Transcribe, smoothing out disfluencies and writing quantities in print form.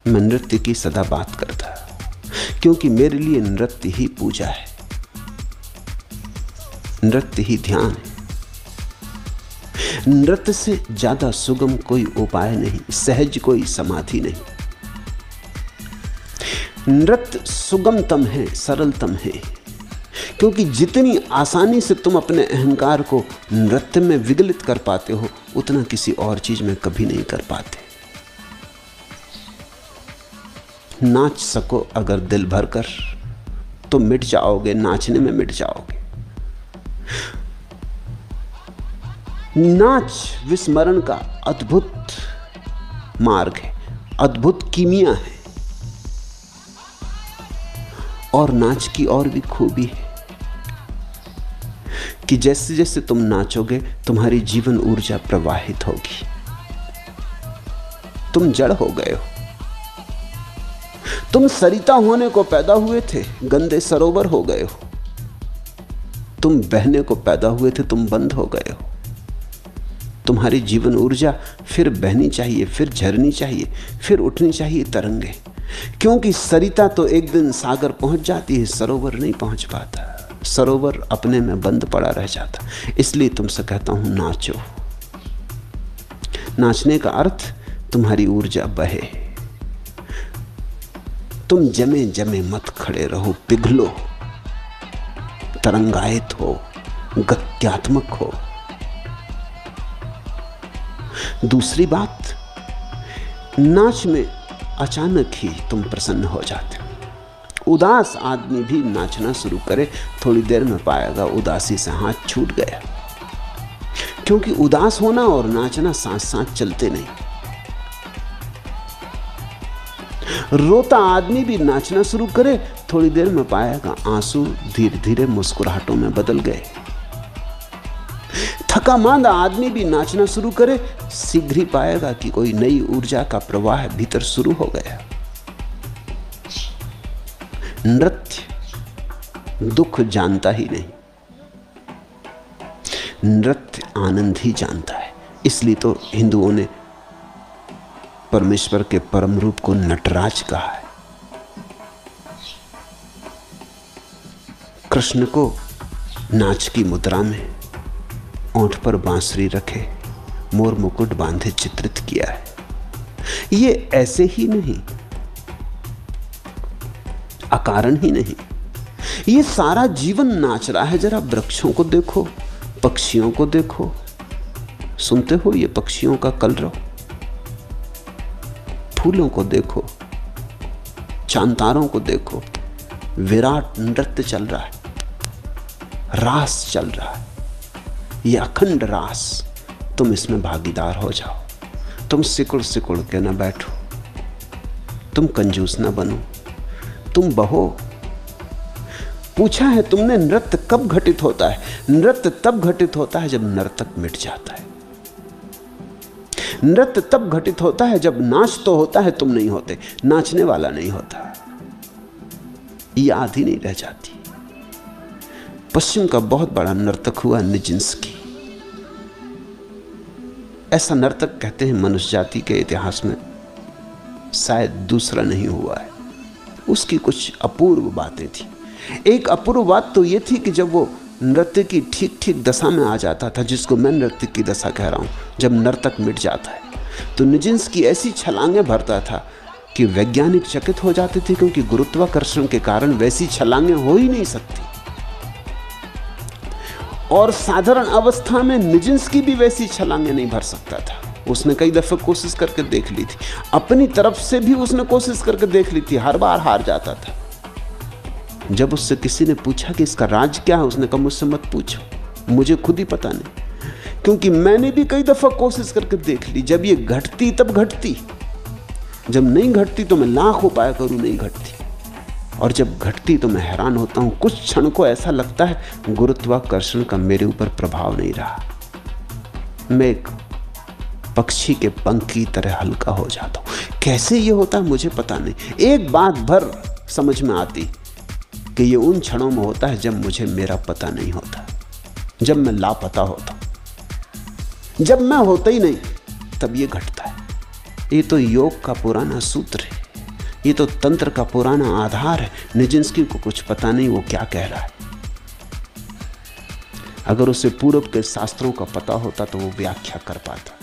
मैं नृत्य की सदा बात करता, क्योंकि मेरे लिए नृत्य ही पूजा है, नृत्य ही ध्यान है। नृत्य से ज्यादा सुगम कोई उपाय नहीं, सहज कोई समाधि नहीं। नृत्य सुगमतम है, सरलतम है, क्योंकि जितनी आसानी से तुम अपने अहंकार को नृत्य में विगलित कर पाते हो, उतना किसी और चीज में कभी नहीं कर पाते। नाच सको अगर दिल भर कर तो मिट जाओगे, नाचने में मिट जाओगे। नाच विस्मरण का अद्भुत मार्ग है, अद्भुत कीमिया है। और नाच की और भी खूबी है कि जैसे जैसे तुम नाचोगे तुम्हारी जीवन ऊर्जा प्रवाहित होगी। तुम जड़ हो गए हो, तुम सरिता होने को पैदा हुए थे, गंदे सरोवर हो गए हो। तुम बहने को पैदा हुए थे, तुम बंद हो गए हो। तुम्हारी जीवन ऊर्जा फिर बहनी चाहिए, फिर झरनी चाहिए, फिर उठनी चाहिए तरंगे, क्योंकि सरिता तो एक दिन सागर पहुंच जाती है, सरोवर नहीं पहुंच पाता। सरोवर अपने में बंद पड़ा रह जाता। इसलिए तुमसे कहता हूं, नाचो। नाचने का अर्थ तुम्हारी ऊर्जा बहे। तुम जमे जमे मत खड़े रहो, पिघलो, तरंगायित हो, गत्यात्मक हो। दूसरी बात, नाच में अचानक ही तुम प्रसन्न हो जाते हो। उदास आदमी भी नाचना शुरू करे, थोड़ी देर में पाएगा उदासी से हाथ छूट गया, क्योंकि उदास होना और नाचना साथ साथ चलते नहीं। रोता आदमी भी नाचना शुरू करे, थोड़ी देर में पाएगा आंसू धीरे धीरे मुस्कुराहटों में बदल गए। थका मांदा आदमी भी नाचना शुरू करे, शीघ्र ही पाएगा कि कोई नई ऊर्जा का प्रवाह भीतर शुरू हो गया। नृत्य दुख जानता ही नहीं, नृत्य आनंद ही जानता है। इसलिए तो हिंदुओं ने परमेश्वर के परम रूप को नटराज कहा है। कृष्ण को नाच की मुद्रा में ओंठ पर बांसुरी रखे, मोर मुकुट बांधे चित्रित किया है। ये ऐसे ही नहीं, अकारण ही नहीं, ये सारा जीवन नाच रहा है। जरा वृक्षों को देखो, पक्षियों को देखो, सुनते हो ये पक्षियों का कलरव? फूलों को देखो, चांतारों को देखो, विराट नृत्य चल रहा है, रास चल रहा है, ये अखंड रास। तुम इसमें भागीदार हो जाओ। तुम सिकुड़ सिकुड़ के ना बैठो, तुम कंजूस ना बनो, तुम बहो। पूछा है तुमने, नृत्य कब घटित होता है? नृत्य तब घटित होता है जब नर्तक मिट जाता है। नृत्य तब घटित होता है जब नाच तो होता है, तुम नहीं होते, नाचने वाला नहीं होता, ये आधी नहीं रह जाती। पश्चिम का बहुत बड़ा नर्तक हुआ निजिंस्की। ऐसा नर्तक कहते हैं मनुष्य जाति के इतिहास में शायद दूसरा नहीं हुआ है। उसकी कुछ अपूर्व बातें थी। एक अपूर्व बात तो यह थी कि जब वो नृत्य की ठीक ठीक दशा में आ जाता था, जिसको मैं नृत्य की दशा कह रहा हूं, जब नर्तक मिट जाता है, तो निजिंस्की ऐसी छलांगे भरता था कि वैज्ञानिक चकित हो जाते थे, क्योंकि गुरुत्वाकर्षण के कारण वैसी छलांगे हो ही नहीं सकती। और साधारण अवस्था में निजिंस्की भी वैसी छलांगे नहीं भर सकता था। उसने कई दफे कोशिश करके देख ली थी, अपनी तरफ से भी उसने कोशिश करके देख ली थी, हर बार हार जाता था। जब उससे किसी ने पूछा कि इसका राज क्या है, उसने कहा मुझसे मत पूछो, मुझे खुद ही पता नहीं, क्योंकि मैंने भी कई दफा कोशिश करके देख ली। जब ये घटती तब घटती, जब नहीं घटती तो मैं लाख उपाय करूं, नहीं घटती, और जब घटती तो मैं हैरान होता हूं। कुछ क्षण को ऐसा लगता है गुरुत्वाकर्षण का मेरे ऊपर प्रभाव नहीं रहा, मैं एक पक्षी के पंख की तरह हल्का हो जाता हूं। कैसे ये होता है मुझे पता नहीं। एक बात भर समझ में आती कि ये उन क्षणों में होता है जब मुझे मेरा पता नहीं होता, जब मैं लापता होता हूं, जब मैं होता ही नहीं, तब ये घटता है। ये तो योग का पुराना सूत्र है। ये तो तंत्र का पुराना आधार है। निजिंस्की को कुछ पता नहीं वो क्या कह रहा है। अगर उसे पूर्व के शास्त्रों का पता होता तो वो व्याख्या कर पाता।